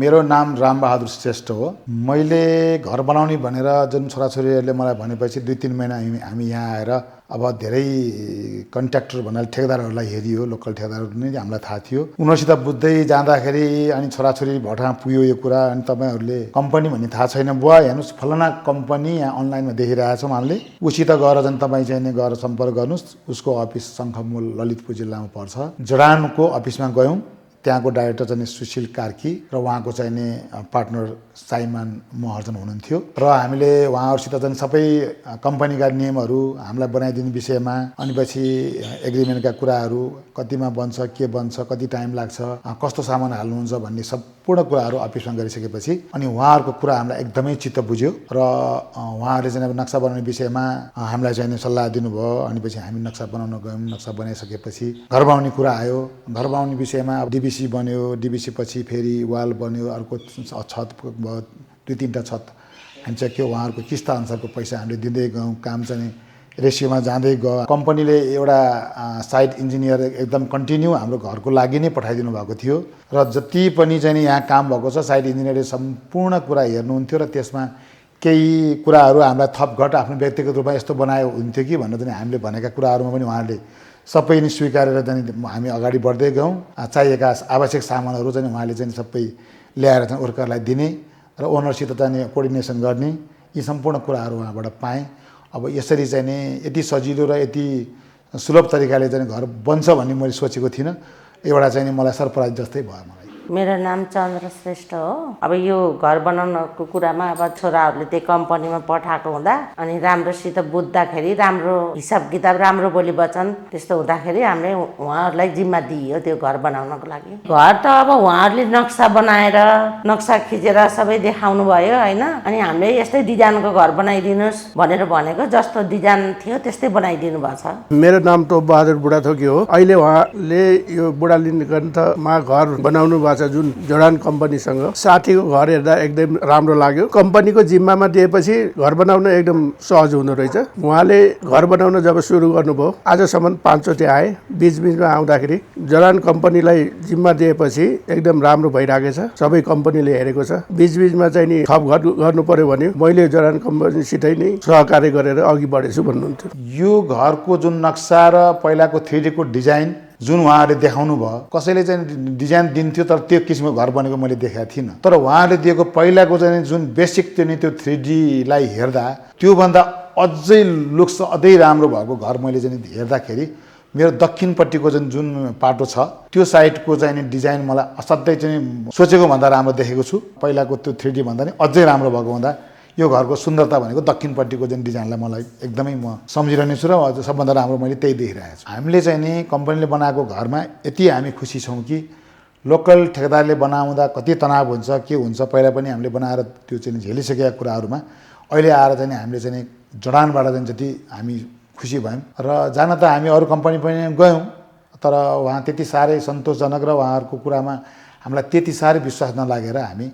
मेरो नाम रामबहादुर श्रेष्ठ हो। मैले घर बनाउने भनेर जुन छोराछोरीहरूले मलाई भनेपछि 2-3 महिना हामी यहाँ आएर अब धेरै कन्ट्र्याक्टर भन्नाले ठेकेदारहरूलाई हेरियो। लोकल ठेकेदारहरू नै हामीलाई थाहा थियो। उनीहरूसित बुझ्दै जाँदाखेरि अनि छोराछोरी भटामा पुग्यो यो कुरा। अनि तपाईँहरूले कम्पनी भन्ने थाहा छैन बुवा, हेर्नुहोस् फलाना कम्पनी यहाँ अनलाइनमा देखिरहेछौँ हामीले, उसित गएर चाहिँ तपाईँ चाहिँ गएर सम्पर्क गर्नुहोस्। उसको अफिस शङ्खमूल ललितपुर जिल्लामा पर्छ। जडानको अफिसमा गयौँ। त्यहाँको डाइरेक्टर चाहिँ सुशील कार्की र उहाँको चाहिँ नि पार्टनर साइमन महर्जन हुनुहुन्थ्यो र हामीले उहाँहरूसित चाहिँ सबै कम्पनीका नियमहरू हामीलाई बनाइदिने विषयमा अनि पछि एग्रिमेन्टका कुराहरू कतिमा बन्छ, के बन्छ, कति टाइम लाग्छ, कस्तो सामान हाल्नुहुन्छ भन्ने सम्पूर्ण कुराहरू अफिसमा गरिसकेपछि अनि उहाँहरूको कुरा हामीलाई एकदमै चित्त बुझ्यो र उहाँहरूले चाहिँ नक्सा बनाउने विषयमा हामीलाई चाहिँ सल्लाह दिनुभयो। अनि पछि हामी नक्सा बनाउन गयौँ। नक्सा बनाइसकेपछि घर बनाउने कुरा आयो। घर बनाउने विषयमा अब डिबिसी बन्यो। डिबिसी पछि फेरि वाल बन्यो, अर्को छत भयो, 2-3टा छत हामी चाहिँ के उहाँहरूको किस्ता अनुसारको पैसा हामीले दिँदै गयौँ। काम चाहिँ रेसियोमा जाँदै गयो। कम्पनीले एउटा साइट इन्जिनियर एकदम कन्टिन्यू हाम्रो घरको लागि नै पठाइदिनु भएको थियो र जति पनि चाहिँ यहाँ काम भएको छ साइट इन्जिनियरले सम्पूर्ण कुरा हेर्नुहुन्थ्यो र त्यसमा केही कुराहरू हामीलाई थपघट आफ्नो व्यक्तिगत रूपमा यस्तो बनायो हुन्थ्यो कि भनेर चाहिँ हामीले भनेका कुराहरूमा पनि उहाँहरूले सबै नै स्वीकारेर चाहिँ हामी अगाडि बढ्दै गयौँ। चाहिएका आवश्यक सामानहरू चाहिँ उहाँले चाहिँ सबै ल्याएर चाहिँ वर्करलाई दिने र ओनरसित चाहिँ कोअर्डिनेसन गर्ने, यी सम्पूर्ण कुराहरू उहाँबाट पाएँ। अब यसरी चाहिँ नि यति सजिलो र यति सुलभ तरिकाले चाहिँ घर बन्छ भन्ने मैले सोचेको थिइनँ। एउटा चाहिँ नि मलाई सरप्राइज जस्तै भयो मलाई। मेरो नाम चन्द्र श्रेष्ठ हो। अब यो घर बनाउनको कुरामा अब छोराहरूले त्यही कम्पनीमा पठाएको हुँदा अनि राम्रोसित बुझ्दाखेरि राम्रो हिसाब किताब, राम्रो बोली वचन त्यस्तो हुँदाखेरि हामीले उहाँहरूलाई जिम्मा दियो त्यो घर बनाउनको लागि। घर त अब उहाँहरूले नक्सा बनाएर नक्सा खिचेर सबै देखाउनु भयो होइन। अनि हामीले यस्तै डिजाइनको घर बनाइदिनुहोस् भनेर भनेको, जस्तो डिजाइन थियो त्यस्तै बनाइदिनु भएको छ। मेरो नाम टोप बहादुर बुढाथोकी हो। अहिले उहाँले यो बुढालिङ्गमा घर बनाउनु भएको छ जुन जडान कम्पनीसँग। साथीको घर हेर्दा एकदम राम्रो लाग्यो। कम्पनीको जिम्मामा दिएपछि घर बनाउन एकदम सहज हुँदो रहेछ। उहाँले घर बनाउन जब सुरु गर्नुभयो आजसम्म 5 चोटि आए। बिचबिचमा आउँदाखेरि जडान कम्पनीलाई जिम्मा दिएपछि एकदम राम्रो भइरहेको छ। सबै कम्पनीले हेरेको छ। बिचबिचमा चाहिँ नि थप गर्नु पर्यो भने मैले जडान कम्पनीसितै नै सहकार्य गरेर अघि बढेछु भन्नुहुन्थ्यो। यो घरको जुन नक्सा र पहिलाको 3D को डिजाइन जुन उहाँहरूले देखाउनु भयो, कसैले चाहिँ डिजाइन दिन्थ्यो तर त्यो किसिमको घर बनेको मैले देखाएको थिइनँ। तर उहाँहरूले दिएको पहिलाको चाहिँ जुन बेसिक त्यो 3Dलाई हेर्दा त्योभन्दा अझै लुक्स अझै राम्रो भएको घर मैले चाहिँ हेर्दाखेरि मेरो दक्षिणपट्टिको जुन पाटो छ त्यो साइडको चाहिँ डिजाइन मलाई असाध्यै चाहिँ सोचेको भन्दा राम्रो देखेको छु। पहिलाको त्यो 3D भन्दा नि अझै राम्रो भएको हुँदा यो घरको सुन्दरता भनेको दक्षिणपट्टिको जुन डिजाइनलाई मलाई एकदमै म सम्झिरहने छु र सबभन्दा राम्रो मैले त्यही देखिरहेको छु। हामीले चाहिँ नि कम्पनीले बनाएको घरमा यति हामी खुसी छौँ कि लोकल ठेकेदारले बनाउँदा कति तनाव हुन्छ, के हुन्छ, पहिला पनि हामीले बनाएर त्यो चाहिँ झेलिसकेका कुराहरूमा अहिले आएर चाहिँ हामीले चाहिँ जडानबाट चाहिँ जति हामी खुसी भयौँ। र जान त हामी अरू कम्पनी पनि गयौँ तर उहाँ त्यति साह्रै सन्तोषजनक र उहाँहरूको कुरामा हामीलाई त्यति साह्रै विश्वास नलागेर हामी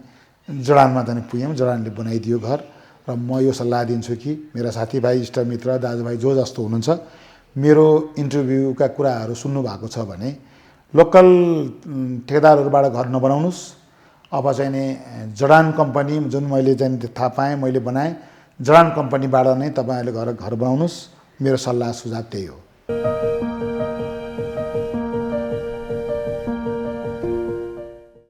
जडानमा चाहिँ पुग्यौँ। जडानले बनाइदियो घर र म यो सल्लाह दिन्छु कि मेरा साथीभाइ, इष्टमित्र, दाजुभाइ जो जस्तो हुनुहुन्छ मेरो इन्टरभ्यूका कुराहरू सुन्नु भएको छ भने लोकल ठेकेदारहरूबाट घर नबनाउनुहोस्। अब चाहिँ नि जडान कम्पनी जुन मैले चाहिँ थाहा पाएँ, मैले बनाएँ, जडान कम्पनीबाट नै तपाईँहरूले घर बनाउनुहोस्। मेरो सल्लाह सुझाव त्यही हो।